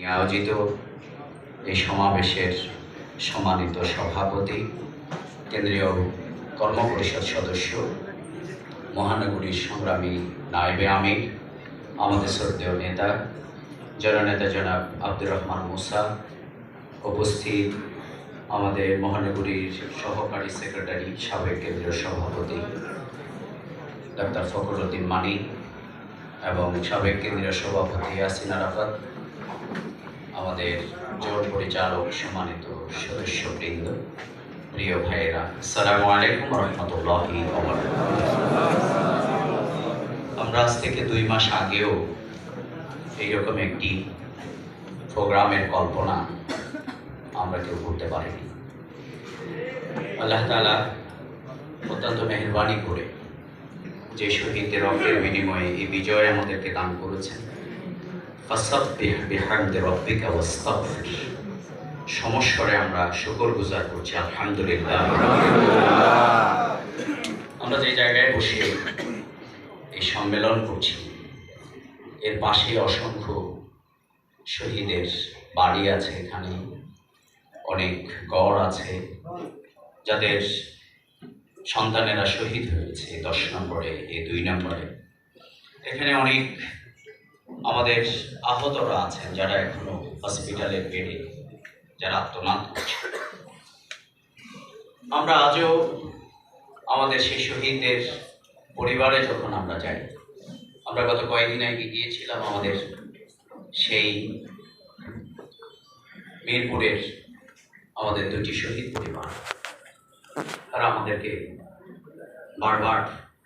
আয়োজিত এই সমাবেশের সম্মানিত সভাপতি, কেন্দ্রীয় কর্মপরিষদ সদস্য, মহানগরীর সংগ্রামী নায়েবে আমির, আমাদের শ্রদ্ধেয় নেতা জননেতা জনাব আব্দুর রহমান মুসা, উপস্থিত আমাদের মহানগরীর সহকারী সেক্রেটারি, সাবেক কেন্দ্রীয় সভাপতি ডাক্তার ফখরুদ্দিন মানি এবং সাবেক কেন্দ্রীয় সভাপতি ইয়াসিন আরাফাত, আমাদের জোট পরিচালক, সম্মানিত সদস্যবৃন্দ, প্রিয় ভাইয়েরা, আসসালামু আলাইকুম রহমতুল্লাহি ওয়া বারাকাতুহু। আমরা আজ থেকে 2 মাস আগেও এইরকম একটি প্রোগ্রামের কল্পনা আমরা কেউ করতে পারিনি। আল্লাহ তাআলা অত্যন্ত মেহেরবানি করে যে শহীদদের রক্তের বিনিময়ে এই বিজয় আমাদেরকে দান করেছেন, ফাসাব্বিহ বিহামদি রাব্বিকা ওয়াস্তাগফির, সমস্বরে আমরা শুকরগুজার করছি আলহামদুলিল্লাহ। আমরা যে জায়গায় বসে এই সম্মেলন করছি, এর পাশে অসংখ্য শহীদের বাড়ি আছে, এখানে অনেক গড় আছে যাদের সন্তানেরা শহীদ হয়েছে 10 নম্বরে, 2 নম্বরে। এখানে অনেক আমাদের আহতরা আছেন যারা এখনো হসপিটালের বেডে, যারা আত্মনাদ করছে। আমরা আজও আমাদের সেই শহীদদের পরিবারে যখন আমরা যাই, আমরা গত কয়েকদিন আগে গিয়েছিলাম আমাদের সেই মিরপুরের আমাদের 2টি শহীদ পরিবার, তারা আমাদেরকে বারবার